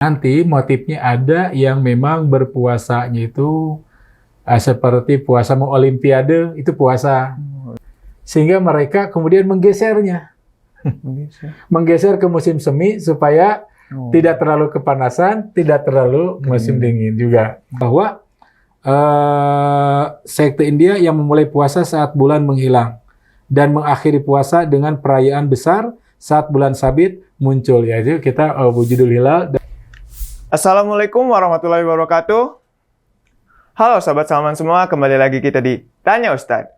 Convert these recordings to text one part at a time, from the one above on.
Nanti motifnya ada yang memang berpuasanya itu seperti puasa mau olimpiade, itu puasa. Sehingga mereka kemudian menggesernya. Menggeser ke musim semi supaya tidak terlalu kepanasan, tidak terlalu musim dingin juga. Bahwa sekte India yang memulai puasa saat bulan menghilang dan mengakhiri puasa dengan perayaan besar saat bulan sabit muncul, yaitu kita wujudul hilal. Assalamualaikum warahmatullahi wabarakatuh. Halo sahabat Salman semua, kembali lagi kita di Tanya Ustadz.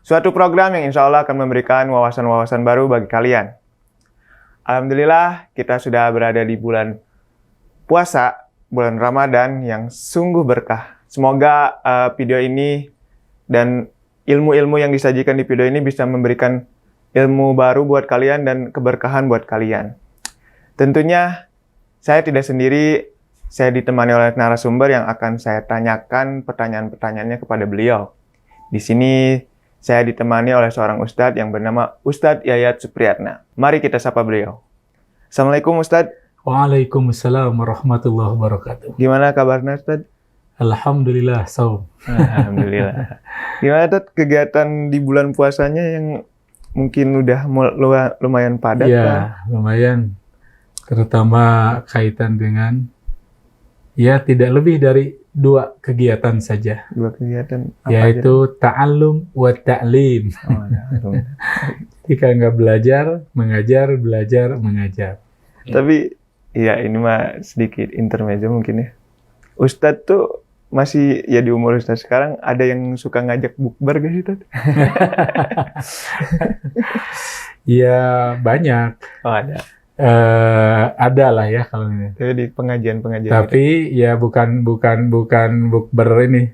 Suatu program yang insya Allah akan memberikan wawasan-wawasan baru bagi kalian. Alhamdulillah kita sudah berada di bulan puasa, bulan Ramadan yang sungguh berkah. Semoga video ini dan ilmu-ilmu yang disajikan di video ini bisa memberikan ilmu baru buat kalian dan keberkahan buat kalian. Tentunya saya tidak sendiri, saya ditemani oleh narasumber yang akan saya tanyakan pertanyaan-pertanyaannya kepada beliau. Di sini saya ditemani oleh seorang ustadz yang bernama Ustadz Yayat Supriyatna. Mari kita sapa beliau. Assalamualaikum Ustadz. Waalaikumsalam warahmatullahi wabarakatuh. Gimana kabarnya Ustadz? Alhamdulillah, saum. Alhamdulillah. Gimana Ustadz kegiatan di bulan puasanya yang mungkin udah lumayan padat? Ya, lumayan. Terutama kaitan dengan tidak lebih dari 2 kegiatan saja. 2 kegiatan apa yaitu ta'allum wa ta'lim. Jika nggak belajar, mengajar, belajar, mengajar. Tapi ya ini mah sedikit intermezzo mungkin ya. Ustadz tuh masih ya di umur Ustadz sekarang ada yang suka ngajak bukber gak sih Ustadz? Ya banyak. Oh ada. Ada lah ya kalau ini. Jadi di pengajian-pengajian. Tapi gitu. Ya bukan bukber ini.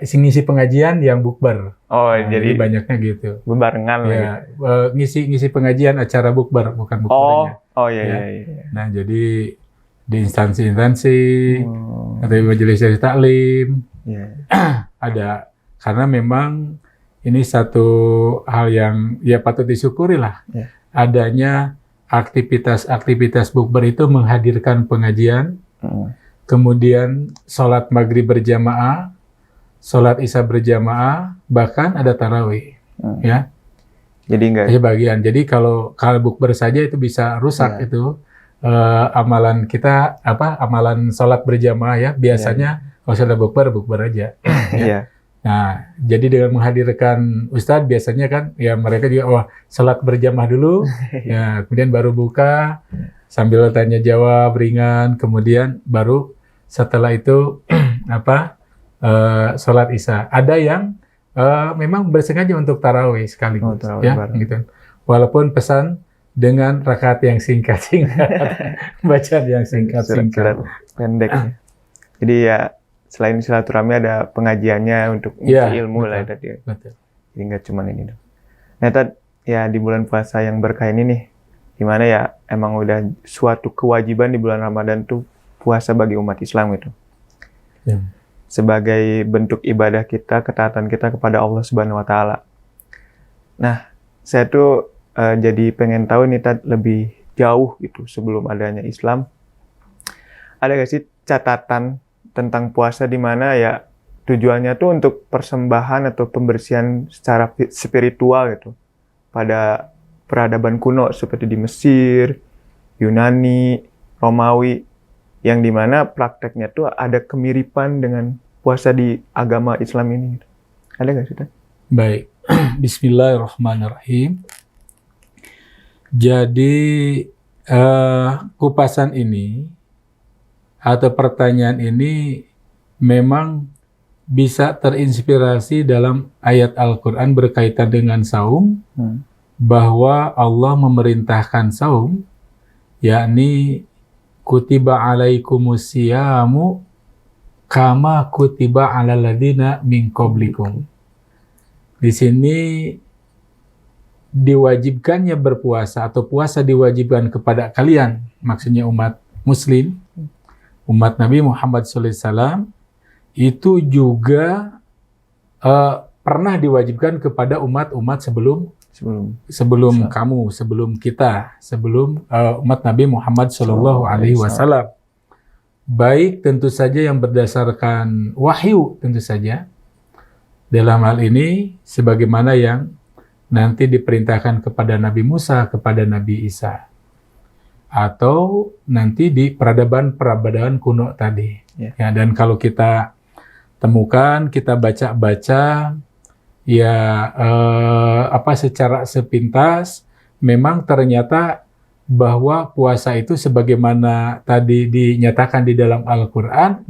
Ngisi pengajian yang bukber. Oh, jadi banyaknya gitu. Bebarengan ya, gitu. Ngisi pengajian acara bukber, bukan bukbernya. Oh iya, ya. Iya. Nah, jadi di instansi-instansi atau majelis taklim ada, karena memang ini satu hal yang ya patut disyukuri lah. Adanya aktivitas bukber itu menghadirkan pengajian, kemudian sholat maghrib berjamaah, sholat isya berjamaah, bahkan ada tarawih, ya. Jadi enggak. Bagian. Jadi kalau bukber saja itu bisa rusak itu amalan kita amalan sholat berjamaah ya. Biasanya kalau sudah bukber aja. Iya. Nah, jadi dengan menghadirkan Ustadz biasanya kan ya mereka juga salat berjamaah dulu, ya kemudian baru buka sambil tanya jawab ringan, kemudian baru setelah itu salat isya. Ada yang memang bersengaja untuk tarawih sekaligus, gitu. Walaupun pesan dengan rakaat yang singkat, bacaan yang singkat, pendek. Jadi ya. Selain silaturahmi ada pengajiannya untuk ngisi ilmu lah tadi. Betul. Jadi nggak cuma ini dong. Nah Tad, ya di bulan puasa yang berkah ini nih, gimana ya emang udah suatu kewajiban di bulan Ramadan tuh puasa bagi umat Islam gitu. Sebagai bentuk ibadah kita, ketaatan kita kepada Allah Subhanahu Wa Taala. Nah, saya tuh jadi pengen tahu nih Tad lebih jauh gitu sebelum adanya Islam. Ada nggak sih catatan tentang puasa di mana ya tujuannya tuh untuk persembahan atau pembersihan secara spiritual gitu pada peradaban kuno seperti di Mesir, Yunani, Romawi yang dimana prakteknya tuh ada kemiripan dengan puasa di agama Islam ini. Ada nggak sih? Baik, Bismillahirrahmanirrahim. Jadi kupasan ini atau pertanyaan ini memang bisa terinspirasi dalam ayat Al-Quran berkaitan dengan saum, bahwa Allah memerintahkan saum, yakni kutiba alaikumusyamu kama kutiba alal ladzina min qablikum. Di sini diwajibkannya berpuasa atau puasa diwajibkan kepada kalian, maksudnya umat muslim, umat Nabi Muhammad SAW, itu juga pernah diwajibkan kepada umat-umat sebelum sebelum kamu, sebelum kita, sebelum umat Nabi Muhammad Shallallahu Alaihi Wasallam. Baik tentu saja yang berdasarkan wahyu tentu saja. Dalam hal ini sebagaimana yang nanti diperintahkan kepada Nabi Musa, kepada Nabi Isa. Atau nanti di peradaban kuno tadi. Ya, dan kalau kita temukan, kita baca-baca, ya secara sepintas, memang ternyata bahwa puasa itu sebagaimana tadi dinyatakan di dalam Al-Quran,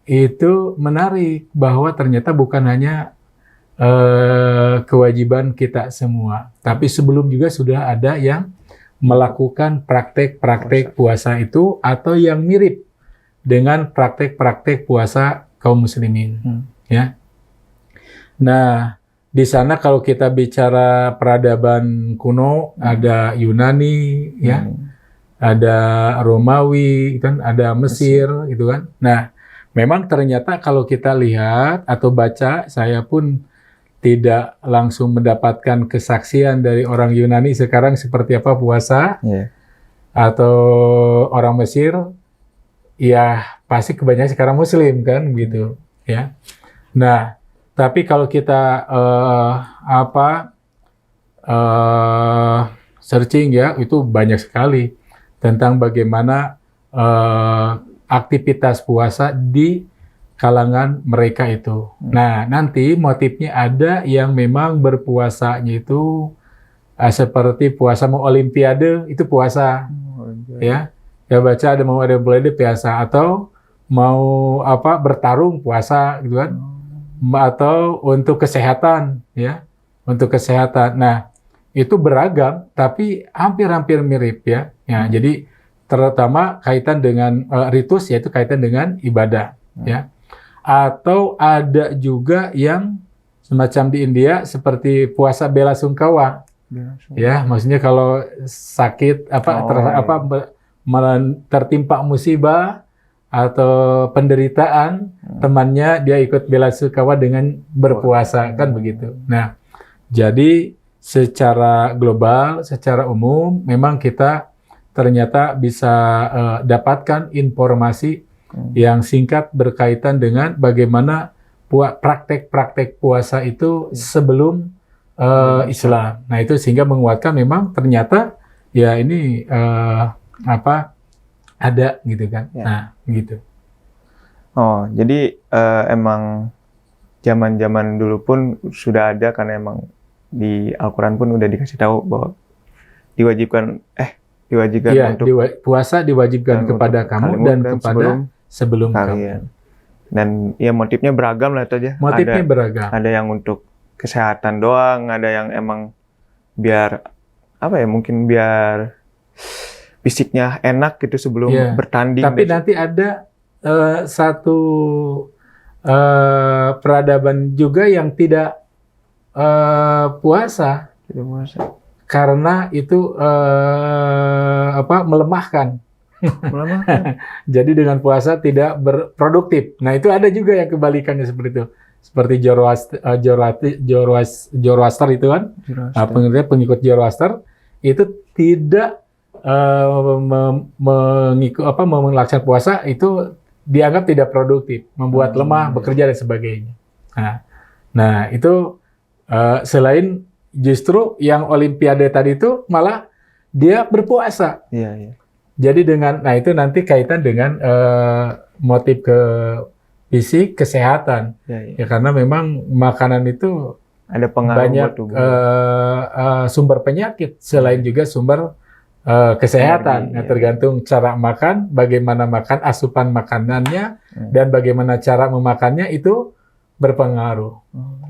itu menarik bahwa ternyata bukan hanya kewajiban kita semua, tapi sebelum juga sudah ada yang melakukan praktek-praktek puasa itu atau yang mirip dengan praktek-praktek puasa kaum muslimin. Ya. Nah, di sana kalau kita bicara peradaban kuno, ada Yunani, ya, ada Romawi, kan, ada Mesir, gitu kan. Nah, memang ternyata kalau kita lihat atau baca, saya pun tidak langsung mendapatkan kesaksian dari orang Yunani sekarang seperti apa puasa, atau orang Mesir, ya pasti kebanyakan sekarang Muslim kan, gitu, ya. Nah, tapi kalau kita searching ya, itu banyak sekali tentang bagaimana aktivitas puasa di kalangan mereka itu. Nah, nanti motifnya ada yang memang berpuasanya itu seperti puasa mau olimpiade, itu puasa. Ya. Ya baca ada mau ada olimpiade puasa, atau mau bertarung puasa gitu kan. Atau untuk kesehatan, ya, untuk kesehatan. Nah, itu beragam, tapi hampir-hampir mirip, ya. Ya, jadi terutama kaitan dengan ritus, yaitu kaitan dengan ibadah, ya. Atau ada juga yang semacam di India seperti puasa bela sungkawa, ya. Maksudnya kalau sakit tertimpa musibah atau penderitaan, temannya dia ikut bela sungkawa dengan berpuasa, kan begitu. Nah, jadi secara global, secara umum, memang kita ternyata bisa dapatkan informasi yang singkat berkaitan dengan bagaimana praktek-praktek puasa itu sebelum Islam. Nah, itu sehingga menguatkan memang ternyata ya ini ada gitu kan. Ya. Nah, gitu. Oh, jadi emang zaman-zaman dulu pun sudah ada, karena emang di Al-Quran pun udah dikasih tahu bahwa diwajibkan ya, untuk puasa diwajibkan kepada kamu dan kepada sebelum kalian. Dan ya motifnya beragam lah itu aja. Motifnya beragam. Ada yang untuk kesehatan doang, ada yang emang biar mungkin biar fisiknya enak gitu sebelum bertanding. Tapi nanti ada satu peradaban juga yang tidak puasa. Tidak puasa. Karena itu melemahkan. Melemahkan. Jadi dengan puasa tidak berproduktif. Nah, itu ada juga yang kebalikannya seperti itu. Seperti Zoroaster itu kan. Pengikut Zoroaster itu tidak melaksanakan puasa, itu dianggap tidak produktif, membuat lemah, bekerja dan sebagainya. Nah itu selain justru yang olimpiade tadi itu malah dia berpuasa. Iya. Jadi nah itu nanti kaitan dengan motif ke fisik, kesehatan. Ya karena memang makanan itu ada pengaruh banyak sumber penyakit, selain juga sumber kesehatan. Tergantung cara makan, bagaimana makan, asupan makanannya, dan bagaimana cara memakannya itu berpengaruh.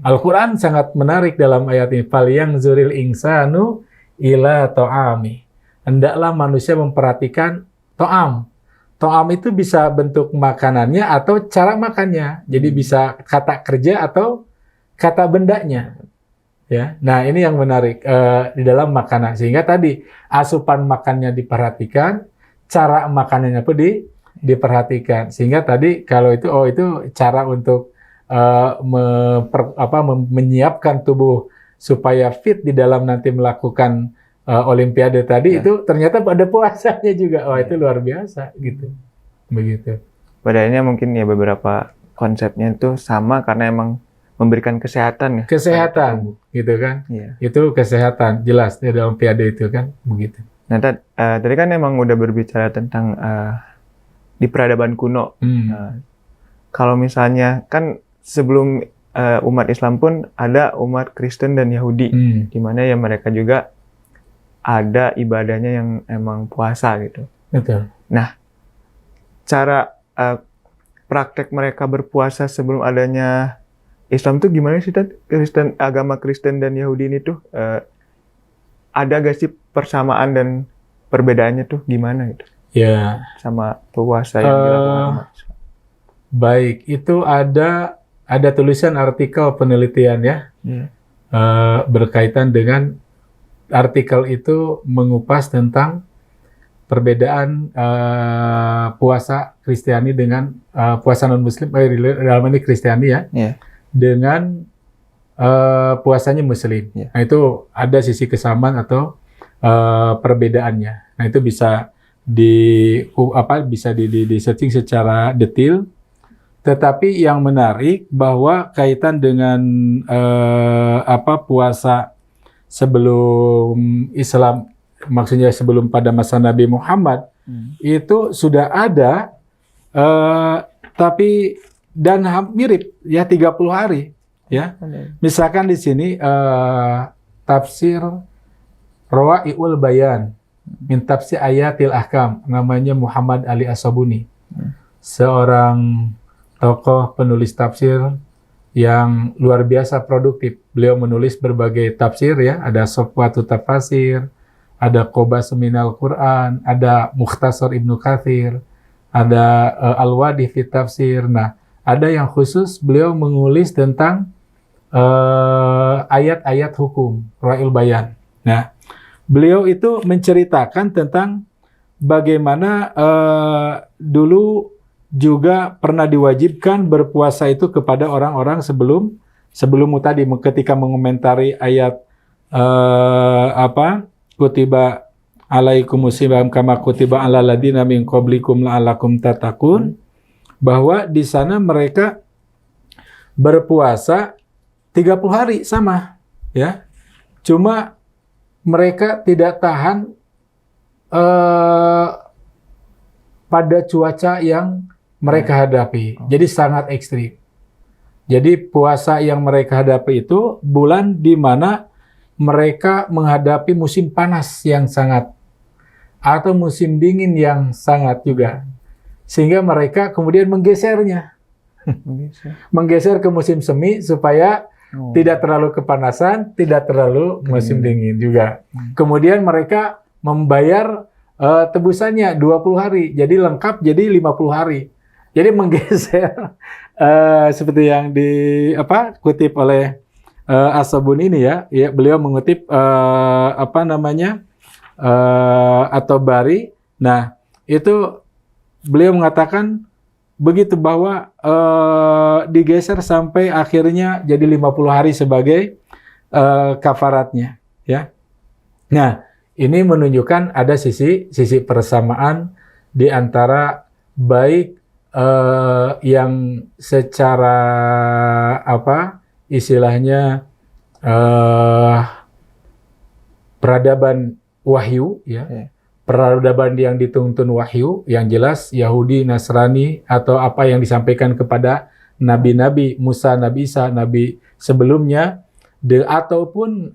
Al-Quran sangat menarik dalam ayat ini. Falyanzuril insanu ila ta'ami. Hendaklah manusia memperhatikan to'am. To'am itu bisa bentuk makanannya atau cara makannya. Jadi bisa kata kerja atau kata bendanya. Ya, nah ini yang menarik di dalam makanan, sehingga tadi asupan makannya diperhatikan, cara makanannya pun diperhatikan, sehingga tadi kalau itu cara untuk menyiapkan tubuh supaya fit di dalam nanti melakukan Olimpiade tadi, itu ternyata ada puasanya juga. Wah, itu luar biasa gitu. Begitu. Pada akhirnya mungkin ya beberapa konsepnya itu sama karena emang memberikan kesehatan ya. Kesehatan gitu kan. Iya. Itu kesehatan jelas di dalam Olimpiade itu kan begitu. Nah, tadi kan emang udah berbicara tentang di peradaban kuno. Kalau misalnya kan sebelum umat Islam pun ada umat Kristen dan Yahudi, di mana ya mereka juga ada ibadahnya yang emang puasa gitu. Betul. Nah, cara praktek mereka berpuasa sebelum adanya Islam tuh gimana sih, Tad? Agama Kristen dan Yahudi ini tuh ada gak sih persamaan dan perbedaannya tuh gimana gitu? Ya. Sama puasa yang dilakukan umat Islam. Baik, itu ada tulisan artikel penelitian ya, berkaitan dengan artikel itu mengupas tentang perbedaan puasa Kristiani dengan puasa non-Muslim, dalam ini Kristiani ya, dengan puasanya Muslim. Nah, itu ada sisi kesamaan atau perbedaannya. Nah, itu bisa di searching secara detail. Tetapi yang menarik bahwa kaitan dengan puasa sebelum Islam, maksudnya sebelum pada masa Nabi Muhammad, itu sudah ada, tapi dan mirip ya 30 hari ya. Misalkan di sini tafsir Rawa'iul Bayan min tafsir ayatil ahkam, namanya Muhammad Ali As-Sabuni, seorang tokoh penulis tafsir yang luar biasa produktif. Beliau menulis berbagai tafsir ya, ada Sofwatu Tafasir, ada Qobas Minal Quran, ada Mukhtasar Ibnu Katsir, ada Al-Wadi fi Tafsir. Nah, ada yang khusus beliau menulis tentang ayat-ayat hukum, Rawa'iul Bayan. Nah, beliau itu menceritakan tentang bagaimana dulu juga pernah diwajibkan berpuasa itu kepada orang-orang sebelum tadi, ketika mengomentari ayat kutiba alaikumusiyam kama kutiba alal ladzina min qablikum la'allakum tattaqun, bahwa di sana mereka berpuasa 30 hari sama ya. Cuma mereka tidak tahan pada cuaca yang mereka hadapi. Jadi sangat ekstrim. Jadi puasa yang mereka hadapi itu bulan di mana mereka menghadapi musim panas yang sangat, atau musim dingin yang sangat juga. Sehingga mereka kemudian menggesernya. Menggeser ke musim semi supaya tidak terlalu kepanasan, tidak terlalu musim dingin juga. Kemudian mereka membayar tebusannya 20 hari. Jadi lengkap jadi 50 hari. Jadi menggeser seperti yang kutip oleh As-Sabuni ini ya, beliau mengutip At-Tabari. Nah, itu beliau mengatakan begitu, bahwa digeser sampai akhirnya jadi 50 hari sebagai kafaratnya ya. Nah, ini menunjukkan ada sisi persamaan di antara baik yang secara istilahnya peradaban wahyu ya. Peradaban yang dituntun wahyu, yang jelas Yahudi, Nasrani, atau apa yang disampaikan kepada nabi-nabi Musa, Nabi Isa, nabi sebelumnya, ataupun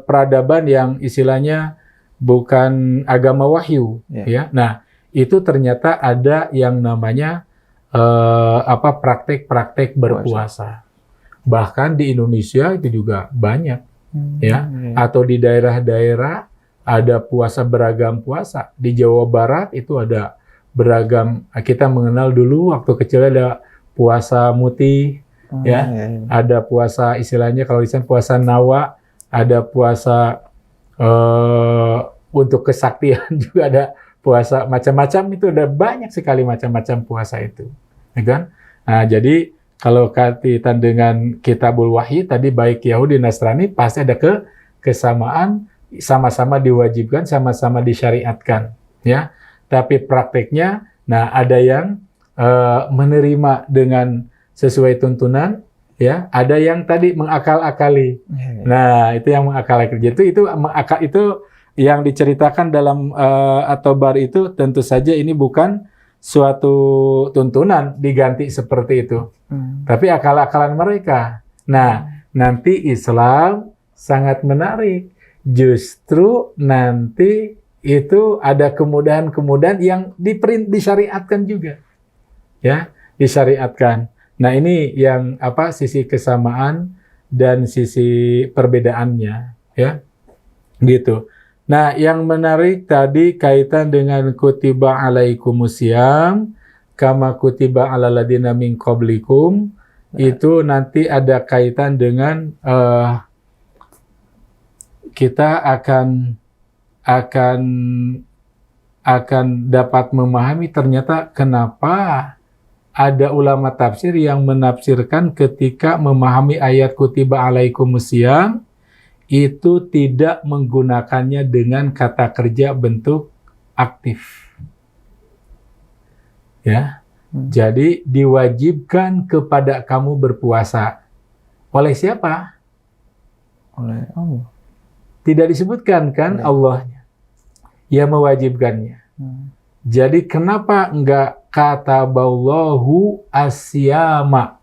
peradaban yang istilahnya bukan agama wahyu ya. Nah, itu ternyata ada yang namanya praktek-praktek berpuasa. Bahkan di Indonesia itu juga banyak ya, atau di daerah-daerah ada puasa, beragam puasa. Di Jawa Barat itu ada beragam. Kita mengenal dulu waktu kecil ada puasa muti ya. Ada puasa istilahnya kalau di sana puasa nawa, ada puasa untuk kesaktian juga, ada puasa macam-macam. Itu ada banyak sekali macam-macam puasa itu, ya kan? Nah, jadi Kalau kaitan dengan Kitabul Wahyi tadi baik Yahudi Nasrani pasti ada kesamaan, sama-sama diwajibkan, sama-sama disyariatkan, ya. Tapi prakteknya, nah ada yang menerima dengan sesuai tuntunan, ya. Ada yang tadi mengakal-akali. Nah, itu yang mengakal-akali. Itu yang diceritakan dalam At-Tabar itu tentu saja ini bukan suatu tuntunan diganti seperti itu. Tapi akal-akalan mereka. Nah, nanti Islam sangat menarik. Justru nanti itu ada kemudahan-kemudahan yang disyariatkan juga. Ya, disyariatkan. Nah, ini yang sisi kesamaan dan sisi perbedaannya, ya. Gitu. Nah, yang menarik tadi kaitan dengan kutiba alaikumusiyam kama kutiba alal ladzina min qablikum, itu nanti ada kaitan dengan kita akan dapat memahami ternyata kenapa ada ulama tafsir yang menafsirkan ketika memahami ayat kutiba alaikumusiyam itu tidak menggunakannya dengan kata kerja bentuk aktif. Ya. Jadi diwajibkan kepada kamu berpuasa. Oleh siapa? Oleh Allah. Tidak disebutkan kan Allahnya. Yang mewajibkannya. Jadi kenapa enggak kata Ballahu asyama?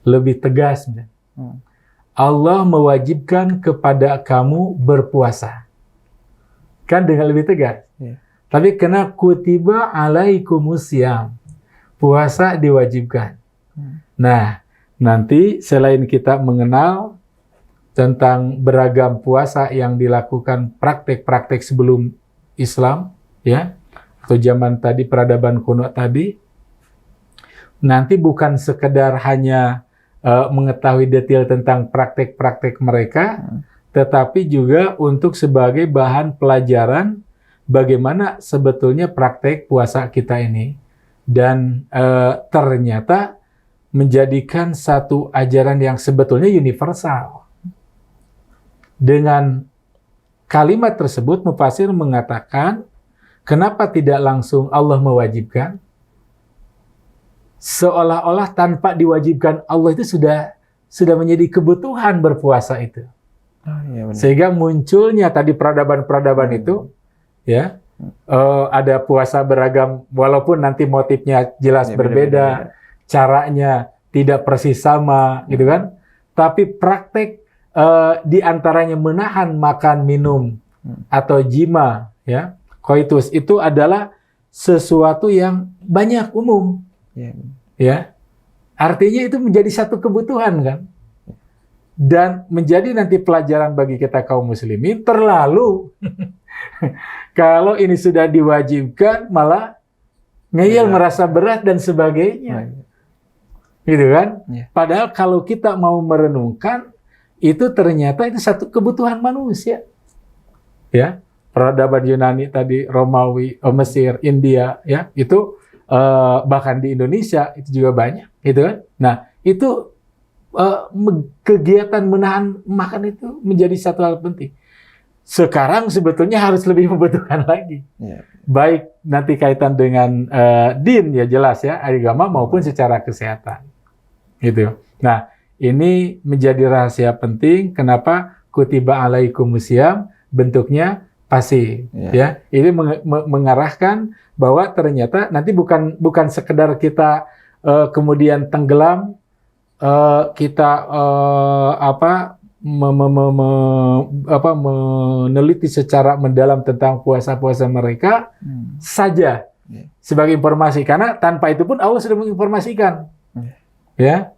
Lebih tegas. Allah mewajibkan kepada kamu berpuasa. Kan dengan lebih tegas. Tapi kena kutiba alaikumusiyam. Puasa diwajibkan. Nah, nanti selain kita mengenal tentang beragam puasa yang dilakukan praktek-praktek sebelum Islam, ya, atau zaman tadi peradaban kuno tadi, nanti bukan sekedar hanya mengetahui detail tentang praktek-praktek mereka, tetapi juga untuk sebagai bahan pelajaran bagaimana sebetulnya praktek puasa kita ini. Dan ternyata menjadikan satu ajaran yang sebetulnya universal. Dengan kalimat tersebut, mufasir mengatakan, kenapa tidak langsung Allah mewajibkan? Seolah-olah tanpa diwajibkan Allah itu sudah menjadi kebutuhan berpuasa itu. Sehingga munculnya tadi peradaban-peradaban itu, ya, ada puasa beragam, walaupun nanti motifnya jelas berbeda, caranya tidak persis sama, gitu kan? Tapi praktek di antaranya menahan makan minum atau jima, ya, koitus itu adalah sesuatu yang banyak umum. Ya, artinya itu menjadi satu kebutuhan kan, dan menjadi nanti pelajaran bagi kita kaum muslimin. Terlalu kalau ini sudah diwajibkan malah ngeyel, merasa berat dan sebagainya, gitu kan? Padahal kalau kita mau merenungkan itu ternyata itu satu kebutuhan manusia, ya. Peradaban Yunani tadi, Romawi, Mesir, India, ya, itu bahkan di Indonesia itu juga banyak, gitu kan? Nah, itu kegiatan menahan makan itu menjadi satu hal penting. Sekarang sebetulnya harus lebih membutuhkan lagi, baik nanti kaitan dengan din, ya jelas ya, agama maupun secara kesehatan, gitu. Nah, ini menjadi rahasia penting. Kenapa kutiba alaikumusiyam bentuknya pasif, ya. Ini mengarahkan bahwa ternyata nanti bukan sekedar kita kemudian tenggelam, kita meneliti secara mendalam tentang puasa-puasa mereka saja sebagai informasi, karena tanpa itu pun Allah sudah menginformasikan, ya.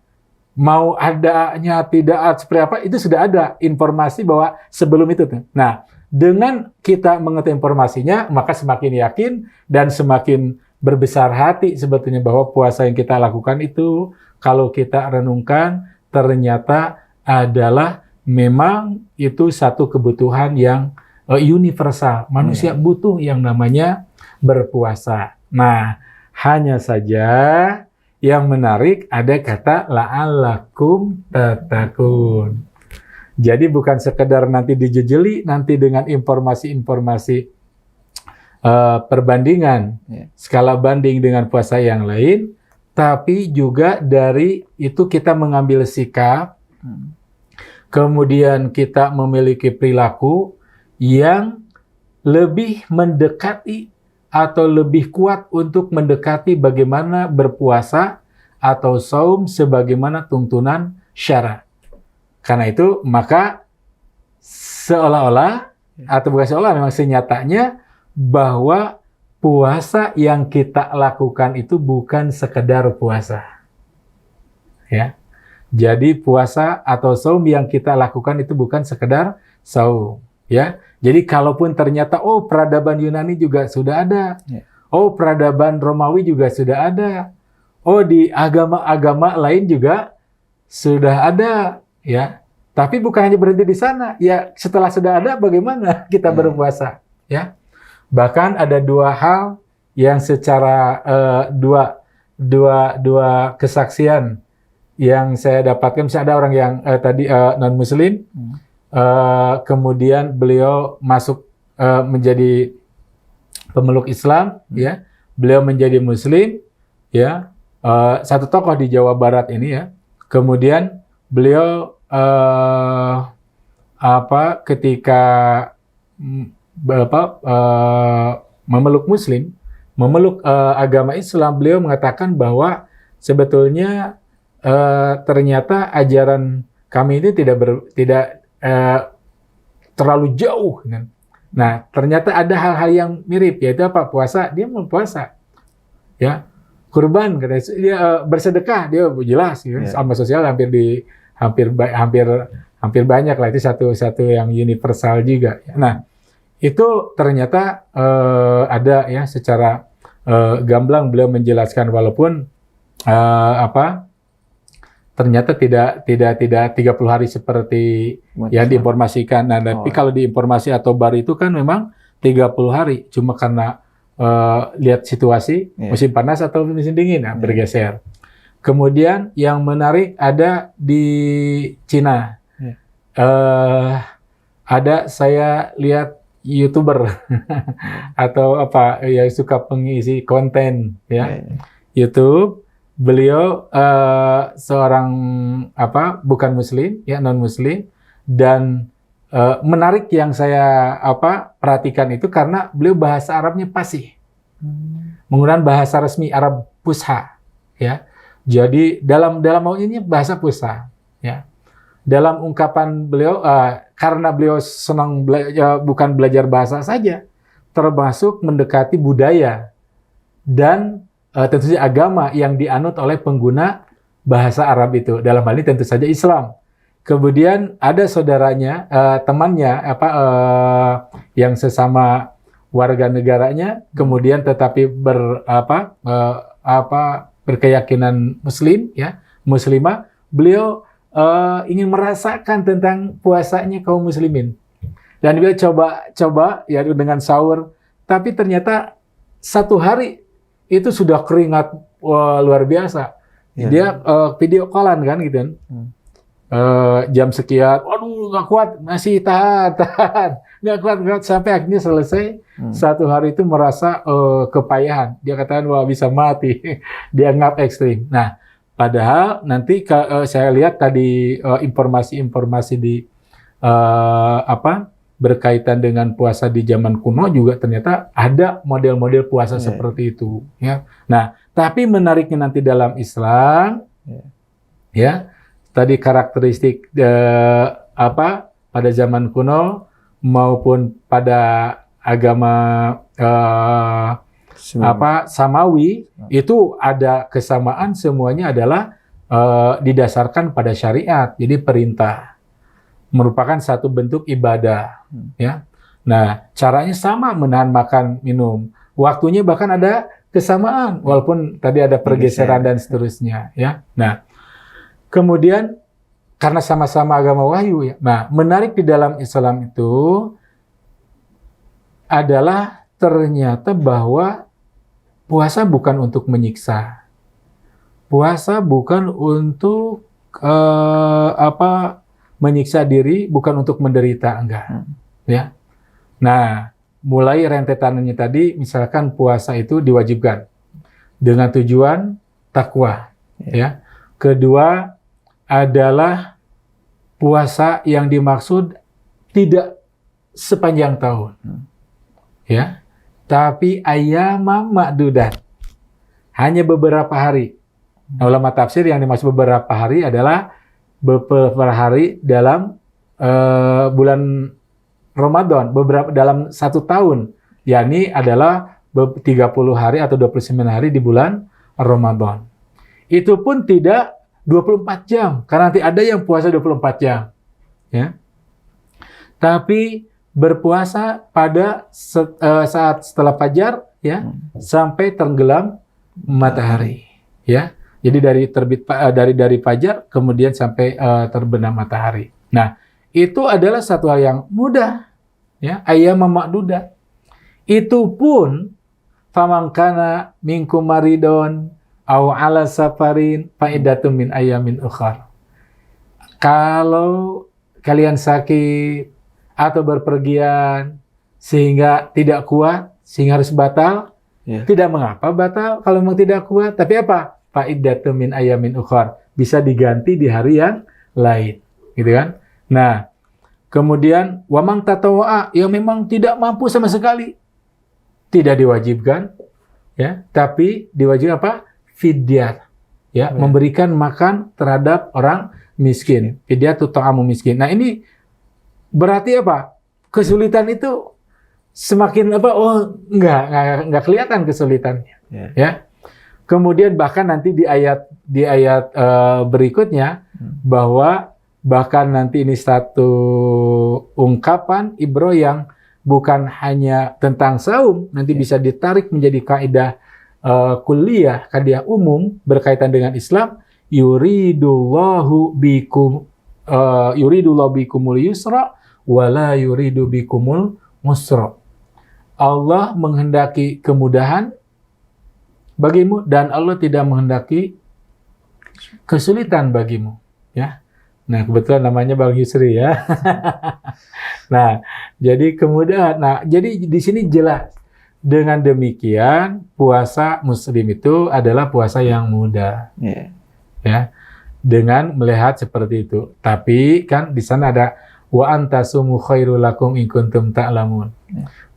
Mau adanya tidak seperti apa itu sudah ada informasi bahwa sebelum itu tuh. Nah, dengan kita mengetahui informasinya, maka semakin yakin dan semakin berbesar hati sebetulnya bahwa puasa yang kita lakukan itu, kalau kita renungkan, ternyata adalah memang itu satu kebutuhan yang universal. Manusia butuh yang namanya berpuasa. Nah, hanya saja yang menarik ada kata la'allakum tattaqun. Jadi bukan sekedar nanti dijejeli nanti dengan informasi-informasi perbandingan, skala banding dengan puasa yang lain, tapi juga dari itu kita mengambil sikap, kemudian kita memiliki perilaku yang lebih mendekati atau lebih kuat untuk mendekati bagaimana berpuasa atau saum sebagaimana tuntunan syara. Karena itu maka seolah-olah atau bukan seolah, memang senyatanya bahwa puasa yang kita lakukan itu bukan sekedar puasa. Ya. Jadi puasa atau saum yang kita lakukan itu bukan sekedar saum, ya. Jadi kalaupun ternyata peradaban Yunani juga sudah ada. Peradaban Romawi juga sudah ada. Di agama-agama lain juga sudah ada, ya. Tapi bukan hanya berhenti di sana. Ya, setelah sudah ada bagaimana kita berpuasa, ya. Bahkan ada dua hal yang secara dua kesaksian yang saya dapatkan. Misalnya ada orang yang tadi non Muslim, kemudian beliau masuk menjadi pemeluk Islam, ya. Beliau menjadi Muslim, ya. Satu tokoh di Jawa Barat ini, ya. Kemudian beliau ketika memeluk Muslim, memeluk agama Islam, beliau mengatakan bahwa sebetulnya ternyata ajaran kami ini tidak terlalu jauh. Nah, ternyata ada hal-hal yang mirip, yaitu apa? Puasa, dia mau puasa, ya. Kurban, dia bersedekah, dia jelas, ya. Sama sosial hampir banyak lah, itu satu yang universal juga. Nah, itu ternyata ada, ya, secara gamblang beliau menjelaskan, walaupun ternyata tidak 30 hari seperti yang diinformasikan. Nah, tapi kalau diinformasi atau bar itu kan memang 30 hari, cuma karena lihat situasi musim panas atau musim dingin, bergeser. Kemudian yang menarik ada di Cina. Ada, saya lihat YouTuber atau yang suka pengisi konten, ya. YouTube. Beliau seorang bukan Muslim, ya, non Muslim, dan menarik yang saya perhatikan itu karena beliau bahasa Arabnya fasih, menggunakan bahasa resmi Arab Fusha, ya. Jadi dalam ini bahasa Fusha, ya. Dalam ungkapan beliau, karena beliau senang bukan belajar bahasa saja, termasuk mendekati budaya dan tentu saja agama yang dianut oleh pengguna bahasa Arab itu. Dalam hal ini tentu saja Islam. Kemudian ada saudaranya, temannya, yang sesama warga negaranya, kemudian tetapi berkeyakinan Muslim, ya, Muslimah. Beliau ingin merasakan tentang puasanya kaum Muslimin, dan beliau coba ya dengan sahur, tapi ternyata satu hari itu sudah keringat luar biasa. Dia video callan kan gitu kan. Jam sekian, waduh nggak kuat, masih tahan, nggak kuat sampai akhirnya selesai. Satu hari itu merasa kepayahan. Dia katakan wah bisa mati. Dia ngap ekstrim. Nah, padahal nanti saya lihat tadi informasi-informasi di berkaitan dengan puasa di zaman kuno juga ternyata ada model-model puasa seperti itu, ya. Nah, tapi menariknya nanti dalam Islam, ya, tadi karakteristik pada zaman kuno maupun pada agama Samawi itu ada kesamaan, semuanya adalah didasarkan pada syariat, jadi perintah. Merupakan satu bentuk ibadah, ya. Nah, caranya sama, menahan makan minum. Waktunya bahkan ada kesamaan, walaupun tadi ada pergeseran dan seterusnya, ya. Nah, kemudian karena sama-sama agama wahyu, ya. Nah, menarik di dalam Islam itu adalah ternyata bahwa puasa bukan untuk menyiksa. puasa bukan untuk menyiksa diri, bukan untuk menderita, enggak. Ya. Nah, mulai rentetannya tadi, misalkan puasa itu diwajibkan dengan tujuan takwa. Ya. Kedua adalah puasa yang dimaksud tidak sepanjang tahun. Ya. Tapi ayyamam ma'dudat. Hanya beberapa hari. Nah, ulama tafsir yang dimaksud beberapa hari adalah beberapa hari dalam bulan Ramadan, beberapa dalam 1 tahun, yakni adalah 30 hari atau 29 hari di bulan Ramadan. Itu pun tidak 24 jam, karena nanti ada yang puasa 24 jam. Ya. Tapi berpuasa pada saat setelah fajar, ya, sampai tenggelam matahari, ya. Jadi dari fajar kemudian sampai terbenam matahari. Nah, itu adalah satu hal yang mudah, ya, ayyamam ma'dudat. Itu pun faman kana minkum maridon aw ala safarin fa iddatun min ayyamin ukhar. Kalau kalian sakit atau berpergian sehingga tidak kuat, sehingga harus batal, tidak mengapa batal kalau memang tidak kuat, tapi apa? Fa'iddatun min ayyamin ukhar, bisa diganti di hari yang lain, gitu kan? Nah, kemudian wamang tatawaa, yang memang tidak mampu sama sekali, tidak diwajibkan, ya, tapi diwajibkan apa? Fidyah, ya, memberikan makan terhadap orang miskin. Fidyah tu ta'amu miskin. Nah, ini berarti apa? Kesulitan itu semakin apa? Oh, enggak kelihatan kesulitannya, ya. Kemudian bahkan nanti di ayat berikutnya bahwa bahkan nanti ini satu ungkapan ibro yang bukan hanya tentang saum, nanti bisa ditarik menjadi kaidah kulliyah, kaidah umum berkaitan dengan Islam. Yuridullahu bikumul yusra wala yuridu bikumul musra. Allah menghendaki kemudahan bagimu dan Allah tidak menghendaki kesulitan bagimu, ya. Nah, kebetulan namanya Bang Yusri, ya. Nah, jadi kemudahan. Nah, jadi di sini jelas dengan demikian puasa muslim itu adalah puasa yang mudah. Ya. Dengan melihat seperti itu. Tapi kan di sana ada wa antasumu khairul lakum in kuntum ta'lamun.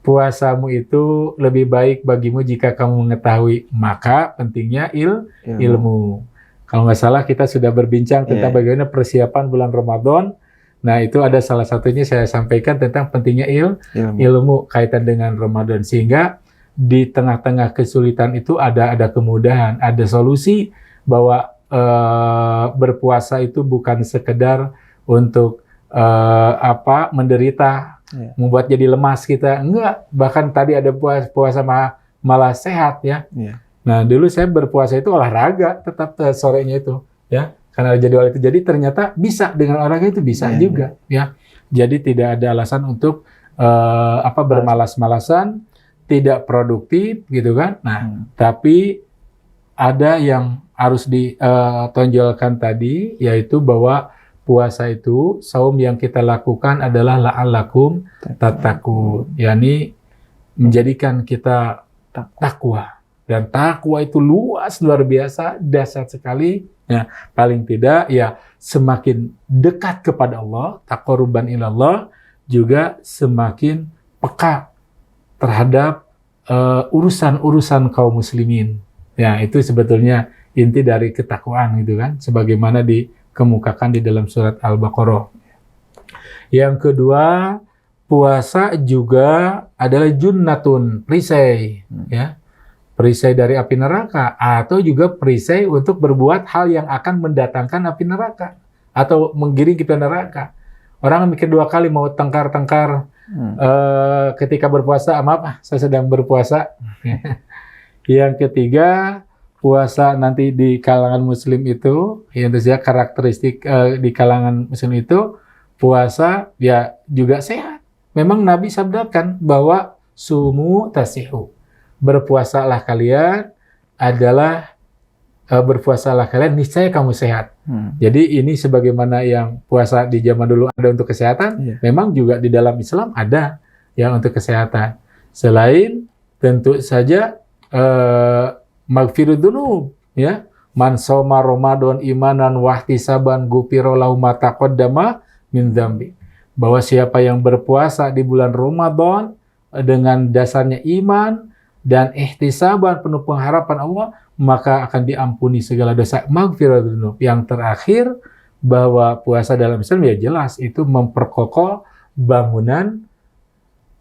Puasamu itu lebih baik bagimu jika kamu mengetahui. Maka pentingnya ilmu. Kalau nggak salah kita sudah berbincang tentang bagaimana persiapan bulan Ramadan. Nah, itu ada salah satunya saya sampaikan tentang pentingnya ilmu kaitan dengan Ramadan. Sehingga di tengah-tengah kesulitan itu ada kemudahan, ada solusi bahwa berpuasa itu bukan sekedar untuk menderita, membuat jadi lemas kita, enggak. Bahkan tadi ada puasa malah sehat, ya. Nah, dulu saya berpuasa itu olahraga tetap sorenya itu, ya, karena jadwal itu. Jadi ternyata bisa dengan olahraga itu bisa juga, ya. Jadi tidak ada alasan untuk bermalas-malasan, tidak produktif, gitu kan. Nah, tapi ada yang harus ditonjolkan tadi, yaitu bahwa puasa itu, saum yang kita lakukan adalah la'allakum tattaqun, yakni menjadikan kita takwa. Dan takwa itu luar biasa, dahsyat sekali. Ya, paling tidak ya semakin dekat kepada Allah, taqarruban ilallah, juga semakin peka terhadap urusan-urusan kaum muslimin. Ya, itu sebetulnya inti dari ketakwaan, gitu kan, sebagaimana dikemukakan di dalam surat Al-Baqarah. Yang kedua, puasa juga adalah junnatun, perisai, ya. Perisai dari api neraka, atau juga perisai untuk berbuat hal yang akan mendatangkan api neraka atau menggiring kita neraka. Orang mikir dua kali mau tengkar-tengkar ketika berpuasa, maaf, saya sedang berpuasa. Yang ketiga, puasa nanti di kalangan muslim itu, yang tentunya karakteristik di kalangan muslim itu, puasa ya juga sehat. Memang Nabi sabdakan bahwa sumu tasihu, berpuasalah kalian adalah berpuasalah kalian, niscaya kamu sehat. Jadi ini sebagaimana yang puasa di zaman dulu ada untuk kesehatan, memang juga di dalam Islam ada yang untuk kesehatan. Selain tentu saja maghfirud dzunub, ya. Man shoma Ramadan imanan wahtisaban ghufira lahu ma taqaddama min dzambi. Bahwa siapa yang berpuasa di bulan Ramadan dengan dasarnya iman dan ihtisaban, penuh pengharapan Allah, maka akan diampuni segala dosa. Maghfirud dzunub. Yang terakhir, bahwa puasa dalam Islam ya jelas itu memperkokoh bangunan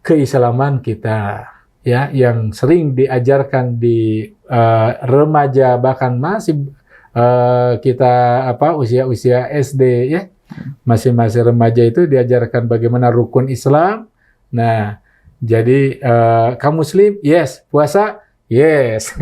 keislaman kita, ya, yang sering diajarkan di remaja, bahkan masih kita usia SD, ya, masih remaja itu diajarkan bagaimana rukun Islam. Nah, jadi kamu Muslim, yes. Puasa, yes.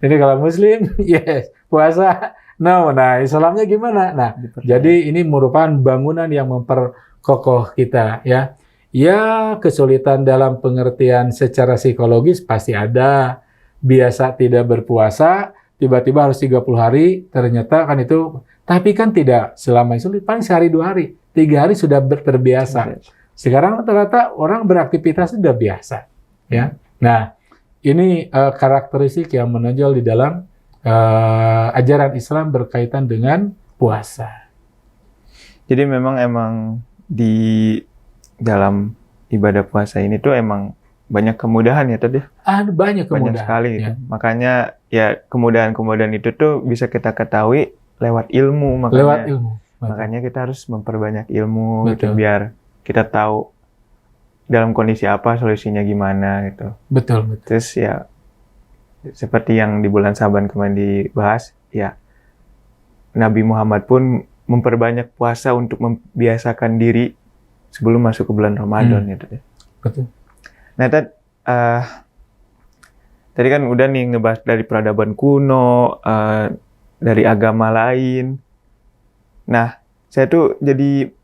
Jadi kalau Muslim, yes. Puasa, no. Nah, Islamnya gimana? Nah, jadi ini merupakan bangunan yang memperkokoh kita, ya. Ya, kesulitan dalam pengertian secara psikologis pasti ada. Biasa tidak berpuasa, tiba-tiba harus 30 hari, ternyata kan itu, tapi kan tidak selama sulit, paling sehari 2 hari, 3 hari sudah terbiasa. Sekarang rata-rata orang beraktivitas sudah biasa, ya. Nah, ini karakteristik yang menonjol di dalam ajaran Islam berkaitan dengan puasa. Jadi emang di dalam ibadah puasa ini tuh emang banyak kemudahan ya tadi. Banyak kemudahan. Banyak sekali ya. gitu. Makanya ya kemudahan-kemudahan itu tuh bisa kita ketahui lewat ilmu. Makanya kita harus memperbanyak ilmu gitu, biar kita tahu dalam kondisi apa, solusinya gimana gitu. Betul. Terus ya seperti yang di bulan Saban kemarin dibahas, ya Nabi Muhammad pun memperbanyak puasa untuk membiasakan diri sebelum masuk ke bulan Ramadan gitu deh. Betul. Nah, tadi kan udah nih ngebahas dari peradaban kuno, dari agama lain. Nah, saya tuh jadi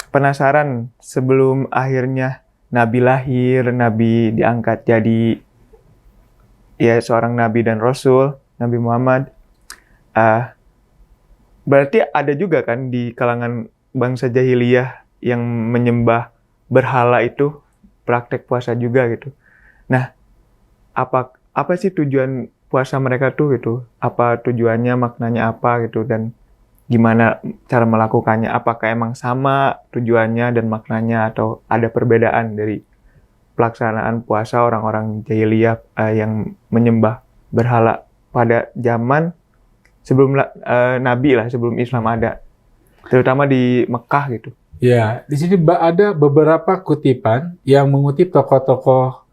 penasaran sebelum akhirnya Nabi lahir, Nabi diangkat jadi ya seorang Nabi dan Rasul, Nabi Muhammad. Berarti ada juga kan di kalangan bangsa jahiliyah yang menyembah berhala itu praktek puasa juga gitu. Nah, apa sih tujuan puasa mereka tuh gitu? Apa tujuannya, maknanya apa gitu, dan gimana cara melakukannya? Apakah emang sama tujuannya dan maknanya atau ada perbedaan dari pelaksanaan puasa orang-orang jahiliyah yang menyembah berhala pada zaman sebelum Nabi lah, sebelum Islam ada, terutama di Mekah gitu. Ya, di sini ada beberapa kutipan yang mengutip tokoh-tokoh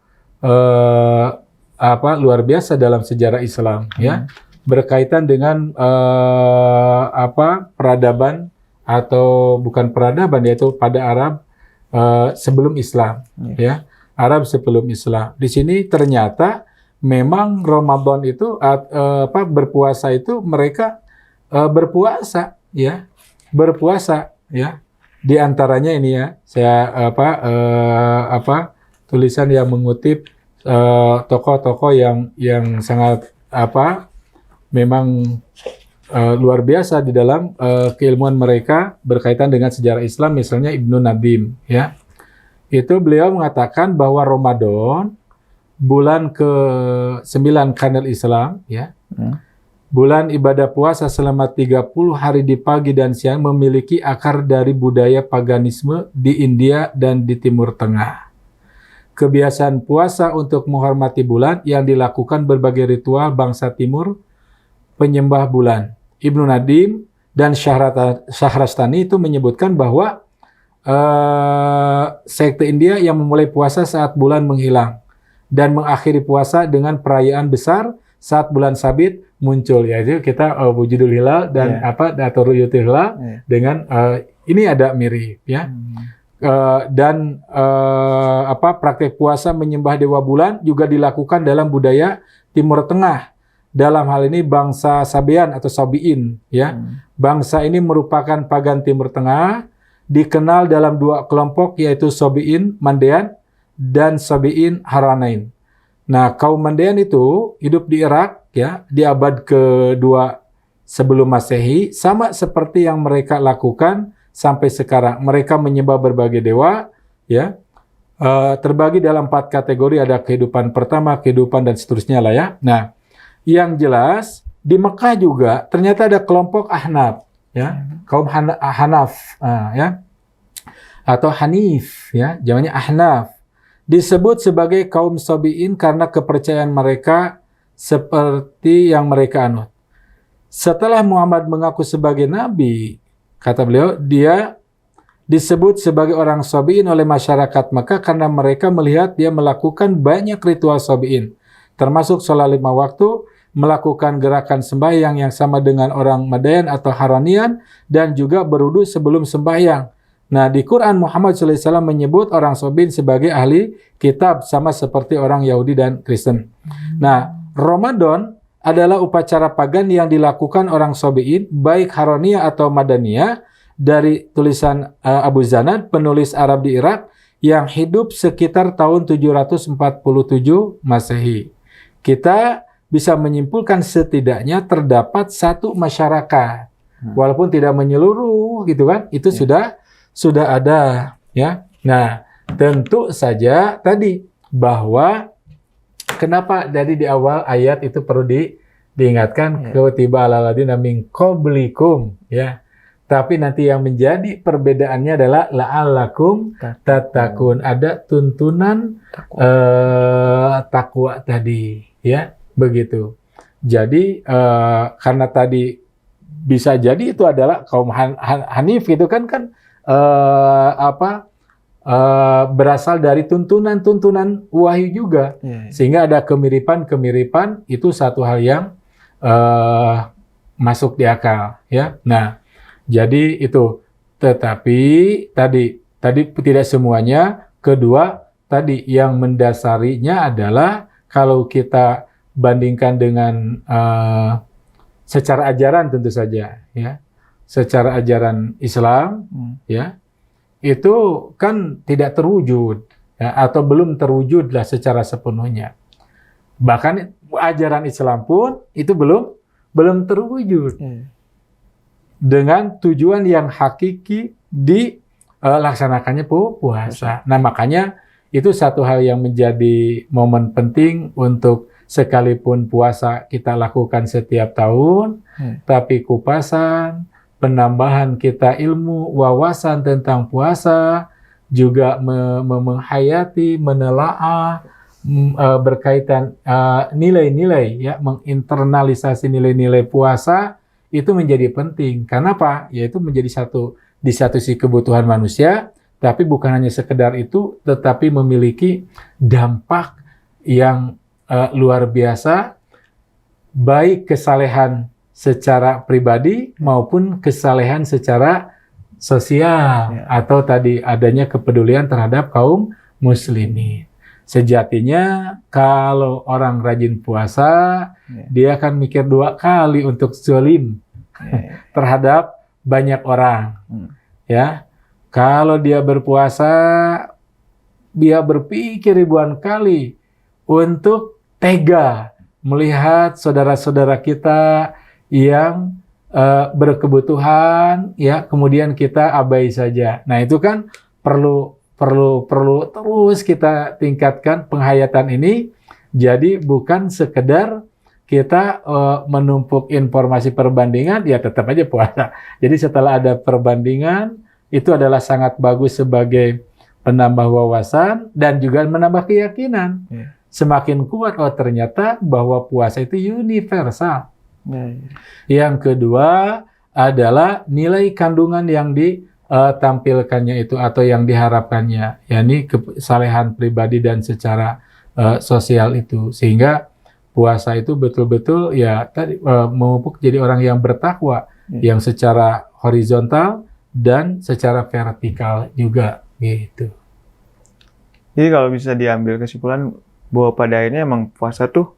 luar biasa dalam sejarah Islam, ya, berkaitan dengan peradaban atau bukan peradaban, yaitu pada Arab sebelum Islam, ya, Arab sebelum Islam. Di sini ternyata memang Ramadan itu berpuasa itu mereka berpuasa, ya, Di antaranya ini ya, saya tulisan yang mengutip tokoh-tokoh yang sangat memang luar biasa di dalam keilmuan mereka berkaitan dengan sejarah Islam, misalnya Ibnu Nadim, ya. Itu beliau mengatakan bahwa Ramadan bulan ke-9 kalender Islam, ya. Bulan ibadah puasa selama 30 hari di pagi dan siang memiliki akar dari budaya paganisme di India dan di Timur Tengah. Kebiasaan puasa untuk menghormati bulan yang dilakukan berbagai ritual bangsa Timur penyembah bulan. Ibnu Nadim dan Syahrastani itu menyebutkan bahwa sekte India yang memulai puasa saat bulan menghilang dan mengakhiri puasa dengan perayaan besar saat bulan sabit muncul, yaitu kita wujudul hilal dan atau ru'yatul hilal dengan ini ada mirip, ya. Dan praktek puasa menyembah dewa bulan juga dilakukan dalam budaya Timur Tengah. Dalam hal ini bangsa Sabean atau Sabiin, ya. Bangsa ini merupakan pagan Timur Tengah, dikenal dalam 2 kelompok, yaitu Sabiin Mandean dan Sabiin Haranain. Nah, kaum Mandaean itu hidup di Irak ya di abad kedua sebelum Masehi, sama seperti yang mereka lakukan sampai sekarang. Mereka menyembah berbagai dewa ya. Terbagi dalam 4 kategori, ada kehidupan pertama, kehidupan dan seterusnya lah ya. Nah, yang jelas di Mekah juga ternyata ada kelompok Ahnaf ya, kaum Hanaf ya, atau Hanif ya, namanya Ahnaf. Disebut sebagai kaum Sabi'in karena kepercayaan mereka seperti yang mereka anut. Setelah Muhammad mengaku sebagai nabi, kata beliau, dia disebut sebagai orang Sabi'in oleh masyarakat Mekah karena mereka melihat dia melakukan banyak ritual Sabi'in, termasuk sholat 5 waktu, melakukan gerakan sembahyang yang sama dengan orang Madain atau Haranian, dan juga berwudu sebelum sembahyang. Nah, di Quran Muhammad SAW menyebut orang Sabi'in sebagai ahli kitab, sama seperti orang Yahudi dan Kristen. Nah, Ramadan adalah upacara pagan yang dilakukan orang Sabi'in, baik Haronia atau Madaniyah, dari tulisan Abu Zanad, penulis Arab di Irak, yang hidup sekitar tahun 747 Masehi. Kita bisa menyimpulkan setidaknya terdapat satu masyarakat, walaupun tidak menyeluruh gitu kan, itu sudah ada ya. Nah, tentu saja tadi bahwa kenapa dari di awal ayat itu perlu diingatkan kutiba alal ladzina min qablikum ya. Tapi nanti yang menjadi perbedaannya adalah la'allakum tattaqun, ada tuntunan takwa tadi ya, begitu. Jadi karena tadi bisa jadi itu adalah kaum Hanif gitu kan berasal dari tuntunan wahyu juga, sehingga ada kemiripan itu satu hal yang masuk di akal ya. Nah, jadi itu, tetapi tadi tidak semuanya. Kedua, tadi yang mendasarinya adalah kalau kita bandingkan dengan secara ajaran tentu saja ya. Secara ajaran Islam ya, itu kan tidak terwujud ya, atau belum terwujudlah secara sepenuhnya. Bahkan ajaran Islam pun itu belum terwujud dengan tujuan yang hakiki dilaksanakannya puasa. Nah, makanya itu satu hal yang menjadi momen penting untuk sekalipun puasa kita lakukan setiap tahun, tapi kupasan, penambahan kita ilmu, wawasan tentang puasa, juga menghayati, menelaah, berkaitan nilai-nilai, ya, menginternalisasi nilai-nilai puasa, itu menjadi penting. Karena apa? Yaitu menjadi di satu sisi kebutuhan manusia, tapi bukan hanya sekedar itu, tetapi memiliki dampak yang luar biasa, baik kesalehan secara pribadi maupun kesalehan secara sosial, atau tadi adanya kepedulian terhadap kaum muslimin. Sejatinya kalau orang rajin puasa, dia akan mikir 2 kali untuk zalim terhadap banyak orang. Ya, kalau dia berpuasa, dia berpikir ribuan kali untuk tega melihat saudara-saudara kita yang berkebutuhan, ya, kemudian kita abai saja. Nah, itu kan perlu terus kita tingkatkan penghayatan ini. Jadi bukan sekedar kita menumpuk informasi perbandingan, ya tetap aja puasa. Jadi setelah ada perbandingan, itu adalah sangat bagus sebagai penambah wawasan dan juga menambah keyakinan. Semakin kuat, oh ternyata bahwa puasa itu universal. Yang kedua adalah nilai kandungan yang ditampilkannya itu atau yang diharapkannya, yakni kesalehan pribadi dan secara sosial itu, sehingga puasa itu betul-betul ya tadi memupuk jadi orang yang bertakwa, yang secara horizontal dan secara vertikal juga gitu. Jadi kalau bisa diambil kesimpulan bahwa pada akhirnya emang puasa tuh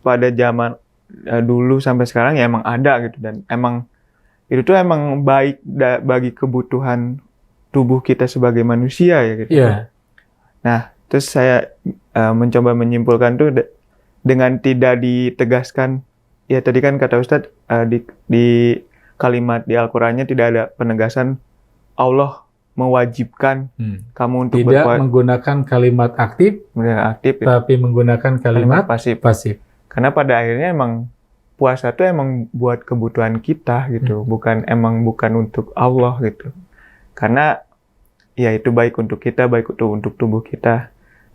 pada zaman dulu sampai sekarang ya emang ada gitu, dan emang itu tuh emang baik bagi kebutuhan tubuh kita sebagai manusia ya gitu. Yeah. Nah, Terus saya mencoba menyimpulkan tuh dengan tidak ditegaskan, ya tadi kan kata Ustadz di kalimat di Al-Qur'annya tidak ada penegasan Allah mewajibkan kamu untuk tidak menggunakan kalimat aktif, aktif tapi menggunakan kalimat pasif. Karena pada akhirnya emang puasa itu emang buat kebutuhan kita gitu, bukan untuk Allah gitu. Karena ya itu baik untuk kita, baik untuk tubuh kita.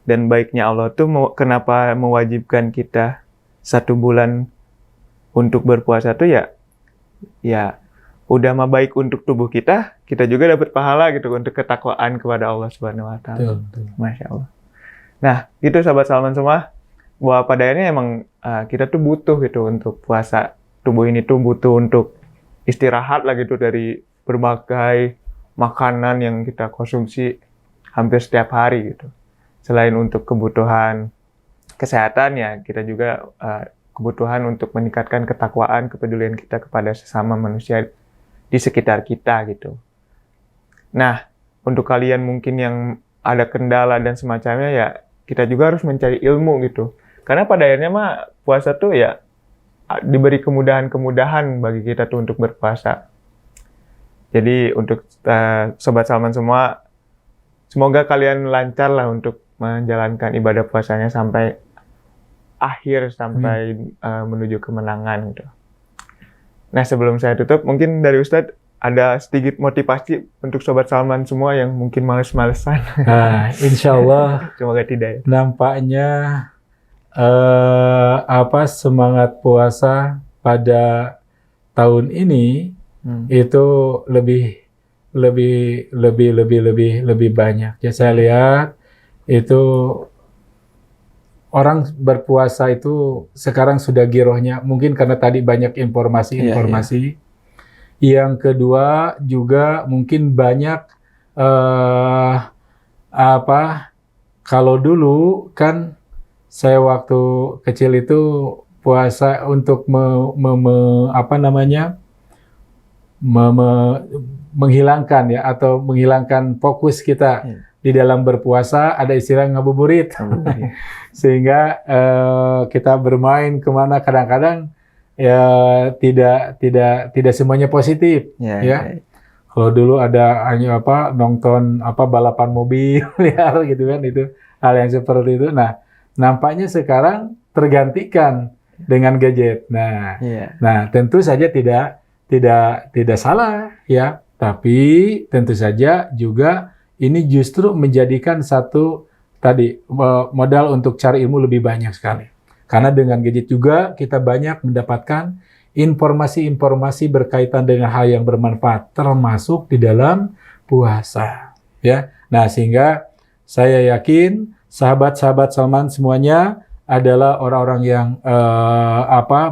Dan baiknya Allah tuh kenapa mewajibkan kita 1 bulan untuk berpuasa tuh ya udah mah baik untuk tubuh kita juga dapat pahala gitu untuk ketakwaan kepada Allah Subhanahu wa taala. Masya Allah. Nah, itu sahabat Salman semua, bahwa pada akhirnya emang kita tuh butuh gitu untuk puasa. Tubuh ini tuh butuh untuk istirahat lah gitu dari berbagai makanan yang kita konsumsi hampir setiap hari gitu. Selain untuk kebutuhan kesehatan ya, kita juga kebutuhan untuk meningkatkan ketakwaan, kepedulian kita kepada sesama manusia di sekitar kita gitu. Nah, untuk kalian mungkin yang ada kendala dan semacamnya ya, kita juga harus mencari ilmu gitu. Karena pada akhirnya mah puasa tuh ya diberi kemudahan-kemudahan bagi kita tuh untuk berpuasa. Jadi untuk Sobat Salman semua, semoga kalian lancar lah untuk menjalankan ibadah puasanya sampai akhir, sampai menuju kemenangan gitu. Nah, sebelum saya tutup, mungkin dari Ustadz ada sedikit motivasi untuk Sobat Salman semua yang mungkin males-malesan. Nah, insya Allah semoga tidak ya. Nampaknya semangat puasa pada tahun ini itu lebih banyak. Ya, saya lihat itu orang berpuasa itu sekarang sudah girohnya, mungkin karena tadi banyak informasi. Yang kedua juga mungkin banyak kalau dulu kan saya waktu kecil itu puasa untuk menghilangkan ya, atau menghilangkan fokus kita. Di dalam berpuasa ada istilah ngabuburit. Sehingga kita bermain kemana, kadang-kadang ya tidak semuanya positif ya. Kalau dulu ada hanya nonton balapan mobil liar gitu kan, itu hal yang seperti itu. Nah, nampaknya sekarang tergantikan dengan gadget. Nah, tentu saja tidak salah ya, tapi tentu saja juga ini justru menjadikan satu modal untuk cari ilmu lebih banyak sekali. Karena dengan gadget juga kita banyak mendapatkan informasi-informasi berkaitan dengan hal yang bermanfaat, termasuk di dalam puasa. Ya, nah sehingga saya yakin sahabat-sahabat Salman semuanya adalah orang-orang yang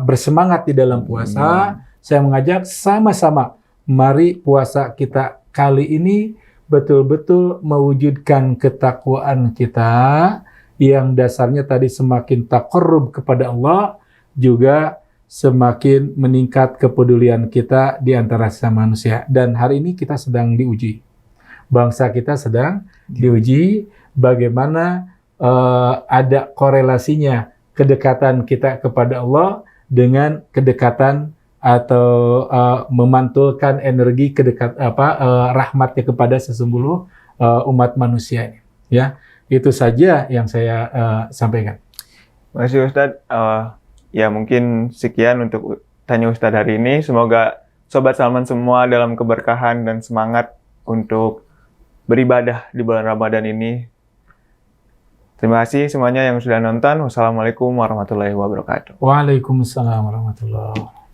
bersemangat di dalam puasa. Saya mengajak sama-sama, mari puasa kita kali ini betul-betul mewujudkan ketakwaan kita yang dasarnya tadi semakin taqarrub kepada Allah, juga semakin meningkat kepedulian kita di antara sesama manusia. Dan hari ini kita sedang diuji. Bangsa kita sedang diuji bagaimana ada korelasinya kedekatan kita kepada Allah dengan kedekatan atau memantulkan energi rahmatnya kepada sesungguhnya umat manusia ini. Ya, itu saja yang saya sampaikan. Terima kasih Ustadz. Ya mungkin sekian untuk Tanya Ustadz hari ini. Semoga Sobat Salman semua dalam keberkahan dan semangat untuk beribadah di bulan Ramadan ini. Terima kasih semuanya yang sudah nonton. Wassalamualaikum warahmatullahi wabarakatuh. Waalaikumsalam warahmatullahi wabarakatuh.